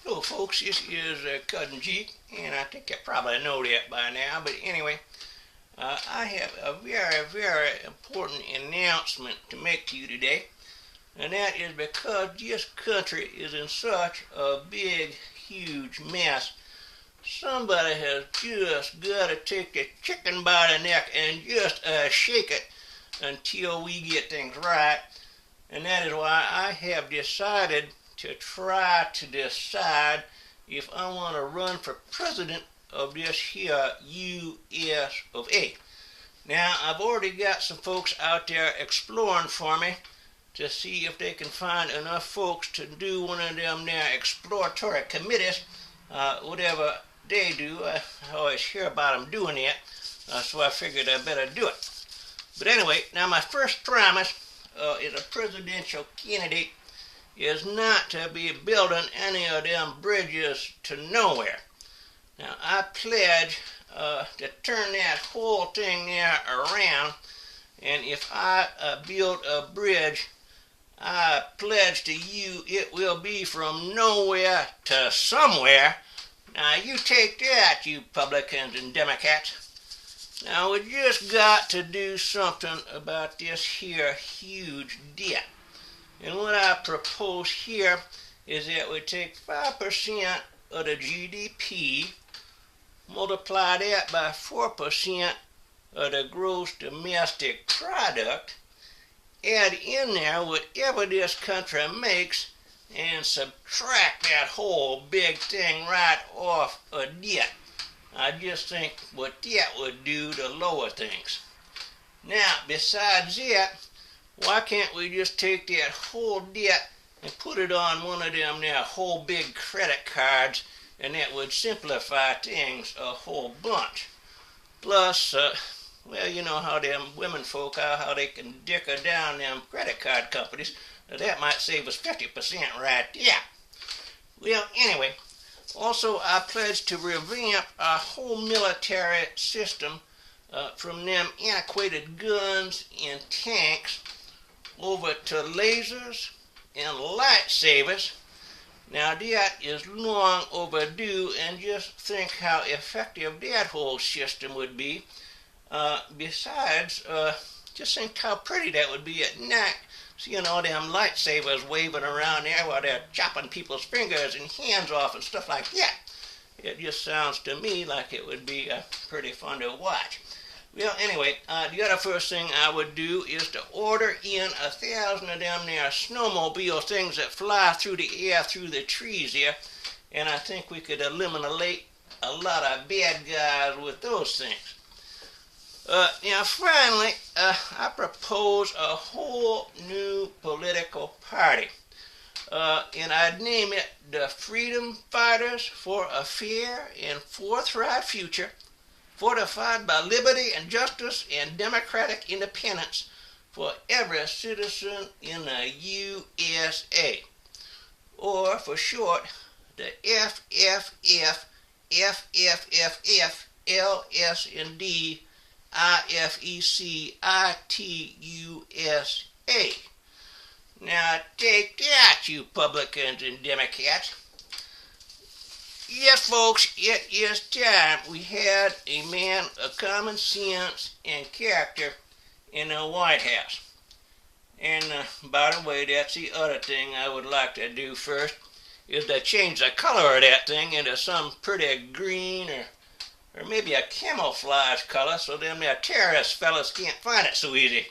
Hello folks, this is Cousin Jeek, and I think you probably know that by now, but anyway, I have a very important announcement to make to you today, and that is because this country is in such a big, huge mess. Somebody has just got to take the chicken by the neck and just shake it until we get things right, and that is why I have decided to try to decide if I want to run for president of this here U.S. of A. Now, I've already got some folks out there exploring for me to see if they can find enough folks to do one of them there exploratory committees, whatever they do. I always hear about them doing that, so I figured I better do it. But anyway, now my first promise as a presidential candidate is not to be building any of them bridges to nowhere. Now, I pledge to turn that whole thing there around, and if I build a bridge, I pledge to you it will be from nowhere to somewhere. Now, you take that, you Republicans and Democrats. Now, we just got to do something about this here huge debt. And what I propose here is that we take 5% of the GDP, multiply that by 4% of the gross domestic product, add in there whatever this country makes, and subtract that whole big thing right off of debt. I just think what that would do to lower things. Now, besides that, why can't we just take that whole debt and put it on one of them there whole big credit cards, and that would simplify things a whole bunch. Plus, well, you know how them women folk are, how they can dicker down them credit card companies. That might save us 50% right there. Well, anyway, also I pledge to revamp our whole military system from them antiquated guns and tanks over to lasers and lightsabers. Now that is long overdue, and just think how effective that whole system would be. Besides, just think how pretty that would be at night, seeing all them lightsabers waving around there while they're chopping people's fingers and hands off and stuff like that. It just sounds to me like it would be pretty fun to watch. Well, anyway, the other first thing I would do is to order in 1,000 of them there snowmobile things that fly through the air through the trees here, and I think we could eliminate a lot of bad guys with those things. Now, finally, I propose a whole new political party, and I'd name it the Freedom Fighters for a Fair and Forthright Future, fortified by liberty and justice and democratic independence for every citizen in the USA. Or, for short, the FFF, FFFF, LSND, IFEC, ITUSA. Now, take that, you Republicans and Democrats. Yes, folks, it is time we had a man of common sense and character in the White House. And by the way, that's the other thing I would like to do first, is to change the color of that thing into some pretty green or maybe a camouflage color so them there terrorist fellas can't find it so easy.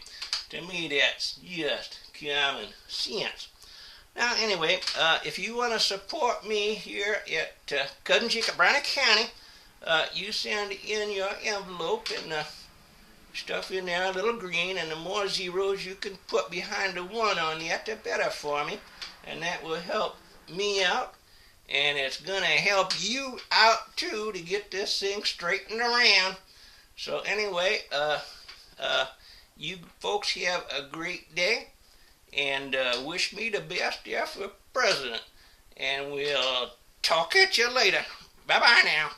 To me, that's just common sense. Now, anyway, if you want to support me here at Cousin Jeek of Broward County, you send in your envelope and stuff in there a little green, and the more zeros you can put behind the one on that, the better for me. And that will help me out, and it's going to help you out, too, to get this thing straightened around. So, anyway, you folks have a great day. And wish me the best there for president. And we'll talk at you later. Bye-bye now.